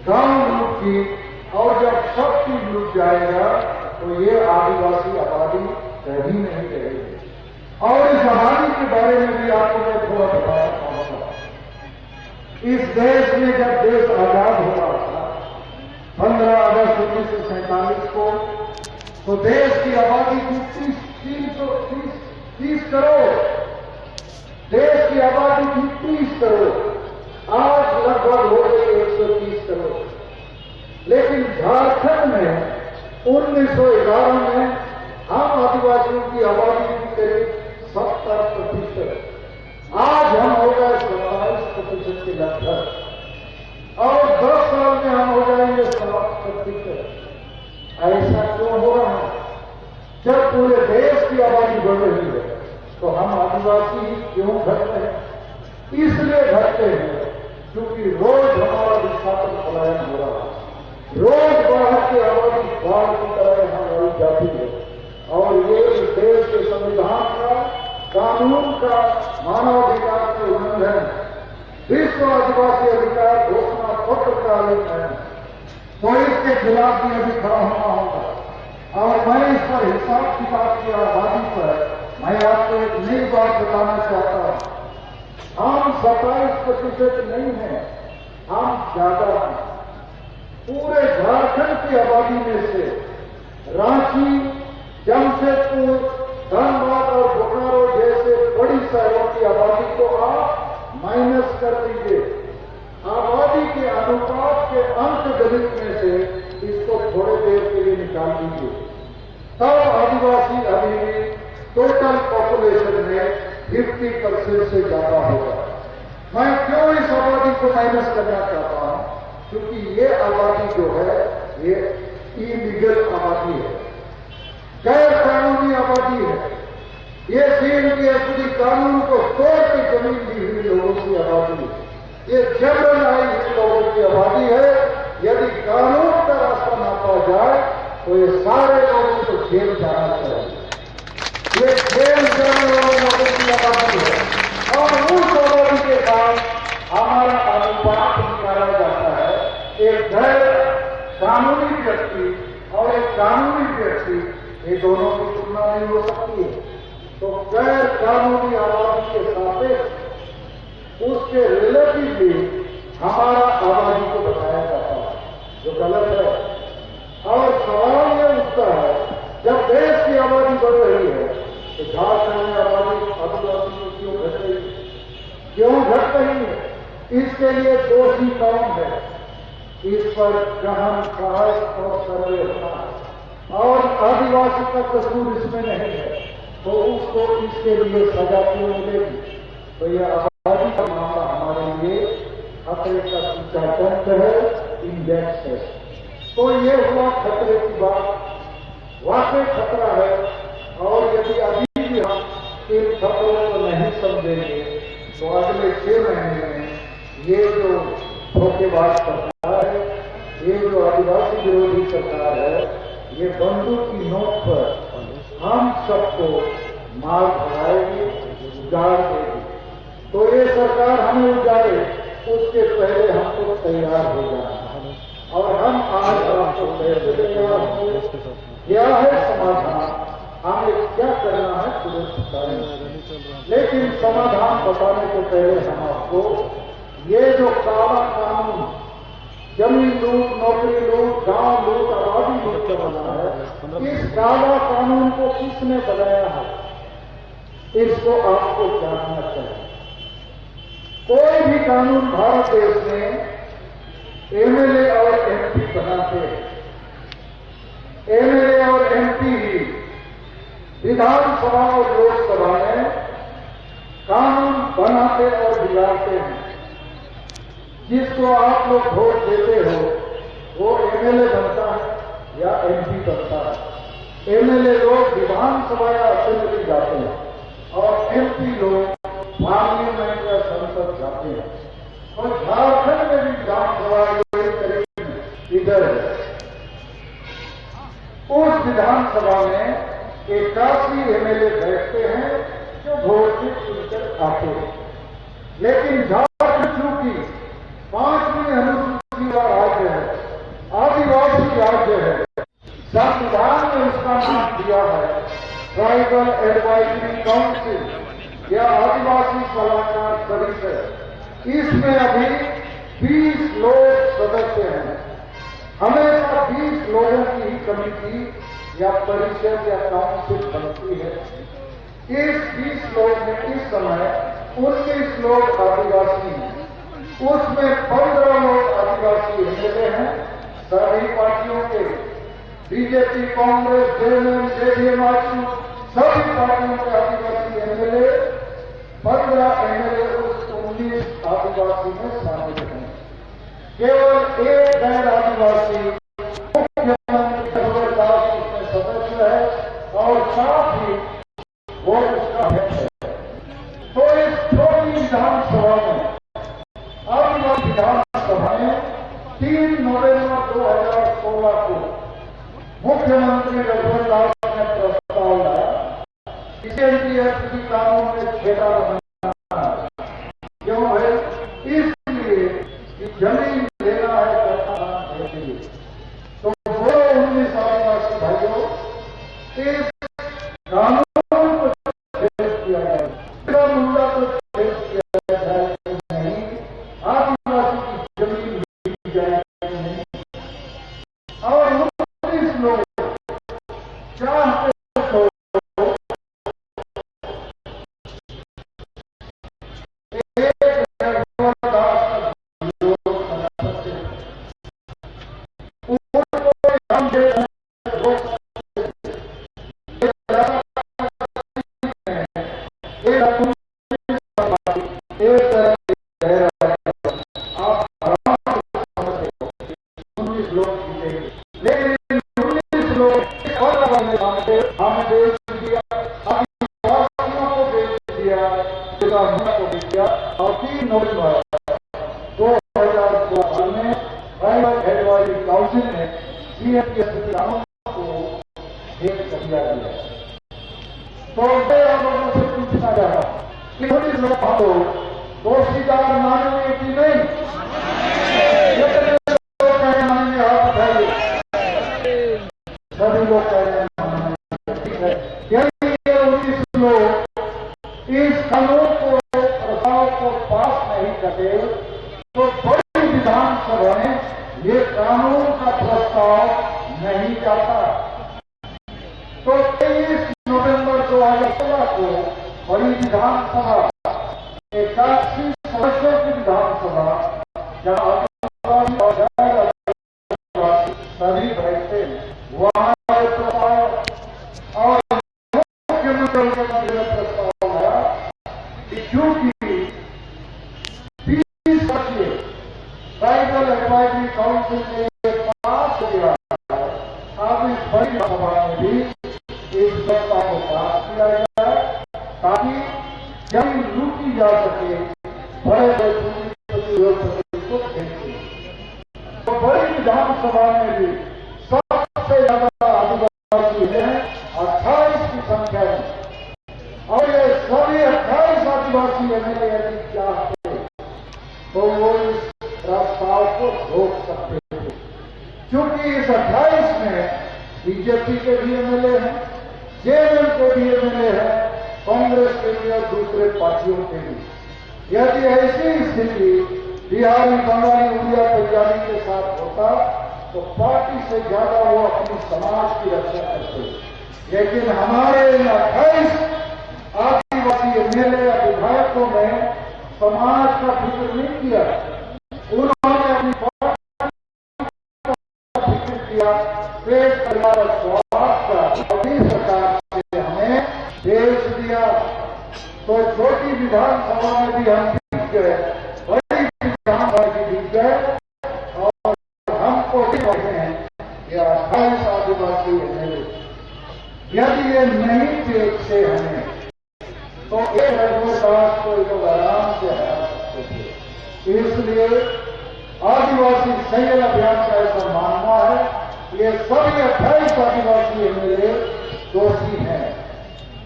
गांव लूट की, और जब सब चीज लूट जाएगा तो ये आदिवासी आबादी कहीं नहीं रहेगी। और इस आबादी के बारे में भी आपको मैं थोड़ा बताना चाहूंगा। इस देश में जब देश आजाद हो रहा था 15 अगस्त 1947 को, तो देश की आबादी थी 30 करोड़। देश की आबादी थी 30 करोड़, आज लगभग हो गई 130 करोड़। लेकिन झारखंड में 1911 में हम आदिवासियों की आबादी की करीब 70%, आज हम हो गए 27% के लगभग, और 10 साल में हम हो जाएंगे 7%। ऐसा क्यों हो रहा है? जब पूरे देश की आबादी बढ़ रही है तो हम आदिवासी क्यों घटते हैं? इसलिए घटते हैं क्योंकि रोज हमारा विस्थापन पलायन हो रहा है। रोज बाहर की आबादी बाढ़ की तरह हमारी जाती है, और ये इस देश के संविधान का, कानून का, मानवाधिकार के उल्लंघन, विश्व आदिवासी अधिकार घोषणा पत्र का उल्लंघन, तो इसके खिलाफ भी अभी खड़ा होना होगा। और मैं इस पर हिसाब किताब की आबादी पर मैं आपको एक नई बात बताना चाहता हूं। हम 27% नहीं है, हम ज्यादा हैं। पूरे झारखंड की आबादी में से रांची, जमशेदपुर, धनबाद और बोकारो जैसे बड़ी शहरों की आबादी को आप माइनस कर दीजिए। आबादी के अनुपात के अंक गणित में से इसको थोड़े देर के लिए निकाल दीजिए, तब आदिवासी अभी भी टोटल पॉपुलेशन में 50% से ज्यादा होगा। मैं क्यों इस आबादी को माइनस करना चाहता हूं? क्योंकि ये आबादी जो है ये इलीगल आबादी है, गैर कानूनी आबादी है। ये CNPSD कानून को तोड़ के जमीन दी हुई लोगों की आबादी है। ये जनरल आई हुई लोगों की आबादी है। यदि कानून का रास्ता नापा जाए तो ये सारे लोगों को जेल जाना चाहिए। ये जेल जाने वाले लोगों की आबादी है, और उस आबादी के साथ हमारा अनुपात निकाला जाता है। एक गैर कानूनी व्यक्ति और एक कानूनी व्यक्ति, ये दोनों की तुलना नहीं हो सकती है। तो गैर कानूनी आबादी के सापेक्ष उसके रिलेटिवली हमारा आबादी को बताया जाता है, जो गलत है। और सवाल यह उठता है, जब देश की आबादी बढ़ रही है तो झारखंड में आबादी आदिवासी को क्यों घट रही है? क्यों घट रही है? इसके लिए दोषी कौन है? इस पर गहन बहस और सर्वे होना है, और आदिवासी का कसूर इसमें नहीं है, तो उसको इसके लिए सजा क्यों मिलेगी? तो यह आबादी का मामला हमारे लिए खतरे का सूचकांक है, इंडेक्स है। तो ये हुआ खतरे की बात, वाकई खतरा है। और यदि अभी भी हम इन खतरों को नहीं समझेंगे तो अगले 6 महीने में ये जो धोखेबाज सरकार है, ये जो आदिवासी विरोधी सरकार है, ये बंदूक की नोक पर हम सबको मार भगाएगी, उजाड़ देगी। तो ये सरकार हमें उजाड़े उसके पहले हमको तैयार हो जाना है। और हम आज आपको कैसे तैयार होंगे, क्या है समाधान, हमें क्या करना है तुरंत बताएंगे। लेकिन समाधान बताने के पहले हम आपको ये जो काला कानून, जमीन लूट, नौकरी लूट, गांव लूट, आबादी लूट का बना है, इस काला कानून को किसने बनाया है, इसको आपको जानना चाहिए। कोई भी कानून भारत देश में MLA और MP बनाते हैं। MLA और MP ही विधानसभा और लोकसभा में कानून बनाते और बिगाड़ते हैं। जिसको आप लोग वोट देते हो वो MLA बनता है या MP बनता है। MLA लोग विधानसभा या असेंबली जाते हैं और MP लोग पार्लियामेंट या संसद जाते हैं। और झारखंड में भी विधानसभा इधर है। उस विधानसभा में 81 MLA बैठते हैं जो वोट से चुनकर आते हैं। लेकिन झारखंड चूंकि 5वीं अनुसूची का राज्य है, ट्राइबल एडवाइजरी काउंसिल या आदिवासी सलाहकार परिषद, इसमें अभी 20 लोग सदस्य हैं। हमेशा 20 लोगों की ही कमेटी या परिषद या काउंसिल बनती है। इस 20 लोग में इस समय 19 लोग आदिवासी हैं, उसमें 15 लोग आदिवासी एमएलए हैं सभी पार्टियों के, बीजेपी, कांग्रेस, जेएमएम, जेडीएम, सभी पार्टियों के आदिवासी एमएलए, 15 एमएलए उस 19 आदिवासी में शामिल हैं। केवल एक गैर आदिवासी मुख्यमंत्री रघुवर दास उसमें सदस्य है और साथ ही वो उसका अध्यक्ष है। तो इस छोटी विधानसभा में, आदिवासी विधानसभा में 3 नवंबर 2016 को मुख्यमंत्री रघुवर दास ने प्रस्ताव लाया कि एनडीएफसी कानून में छेड़ा बनाना, क्यों है? इसलिए कि जमीन लेना है करना के लिए। तो वो 19 आदिवासी भाइयों, इस कानून को पेश किया जाए, इसका मुद्दा को पेश किया जाए नहीं, आदिवासी की जमीन ली जाए नहीं। और 19 लोग चाहते तो हमें बेच दिया, आदिवासियों को बेच दिया, को बेच दिया। और 3 नवंबर 2016 में ट्राइबल एडवाइजरी काउंसिल ने सीएमपीएस कानून को भेज कर दिया गया। तो मैं आप लोगों से पूछना चाह रहा हूं कि पुलिस लोग को दोषीदार मानेंगे कि नहीं? लोग कह रहे मानेंगे, हाथ उठाइए। सभी लोग कह रहे हैं इस कानून को, प्रस्ताव को पास नहीं करते तो बड़ी विधानसभा में ये कानून का प्रस्ताव नहीं जाता। तो 23 नवंबर 2016 को बड़ी विधानसभा, 81 सदस्यों की विधानसभा, जहां सभी बैठते वहां प्रस्ताव और मुख्यमंत्री प्रस्ताव आया कि क्योंकि 20 वर्षीय ट्राइबल एडवाइजरी काउंसिल ने पास किया, अब इस बड़ी सभा में भी इस प्रस्ताव को पास किया जाए ताकि जमीन लूटी जा सके, बड़े को भेजे। तो बड़ी विधानसभा में भी सबसे ज्यादा आदिवासी हैं 28 की संख्या में, और ये सभी 28 आदिवासी एमएलए यदि चाहते तो वो इस प्रस्ताव को रोक सकते थे, क्योंकि इस 28 में बीजेपी के भी एमएलए हैं, जेएमएम के भी एमएलए हैं, कांग्रेस के भी और दूसरे पार्टियों के भी। यदि ऐसी स्थिति बिहारी, बंगाली, उड़िया, पंजाबी के साथ होता तो पार्टी से ज्यादा वो अपनी समाज की रक्षा करते। लेकिन हमारे 28 आदिवासी एमएलए या विधायकों ने समाज का फिक्र नहीं किया, उन्होंने अपनी पार्टी का फिक्र किया, पेट परिवार और स्वास्थ्य का, मोदी सरकार से हमें भेज दिया। तो छोटी विधानसभा में भी हम जीत गए, बड़ी विधानसभा भी जीत गए, और हमको कहते हैं कि 28 आदिवासी एमएलए यदि ये नहीं देखते हमें तो एक रघुवर दास को लोग आराम से हरा सकते थे। इसलिए आदिवासी संयम अभियान का ऐसा मानना है ये सभी 28 आदिवासी एमएलए दोषी हैं।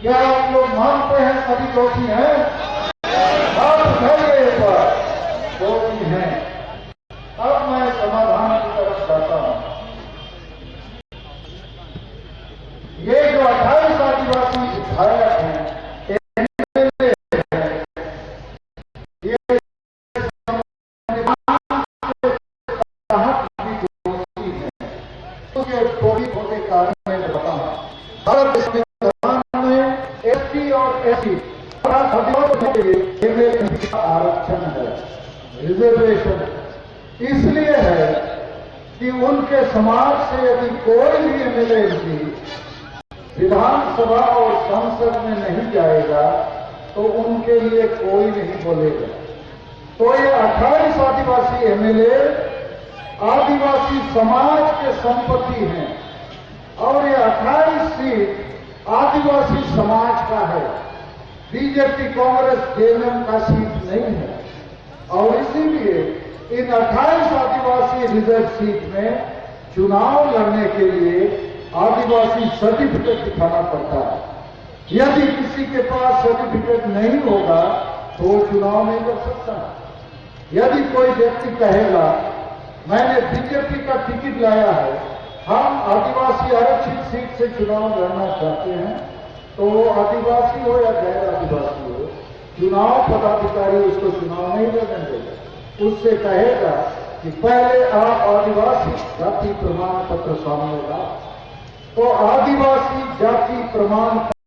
क्या आप लोग मानते हैं सभी दोषी हैं? हाथ उठाइए एक बार, दोषी हैं। अब मैं समाधान की तरफ जाता हूं। ये जो 28 आदिवासी ऐसी आरक्षण है, रिजर्वेशन इसलिए है कि उनके समाज से यदि कोई भी एमएलए विधानसभा और संसद में नहीं जाएगा तो उनके लिए कोई नहीं बोलेगा। तो ये 28 आदिवासी एमएलए आदिवासी समाज के संपत्ति हैं और ये 28 सीट आदिवासी समाज का है, बीजेपी कांग्रेस जेएमएम का सीट नहीं है। और इसीलिए इन 28 आदिवासी रिजर्व सीट में चुनाव लड़ने के लिए आदिवासी सर्टिफिकेट दिखाना पड़ता है। यदि किसी के पास सर्टिफिकेट नहीं होगा तो वो चुनाव नहीं कर सकता। यदि कोई व्यक्ति कहेगा मैंने बीजेपी का टिकट लाया है, हम आदिवासी आरक्षित सीट से चुनाव लड़ना चाहते हैं, तो वो आदिवासी हो या गैर आदिवासी हो, चुनाव पदाधिकारी उसको चुनाव नहीं लड़ने देगा। उससे कहेगा कि पहले आप आदिवासी जाति प्रमाण पत्र सामने लाओ। तो आदिवासी जाति प्रमाण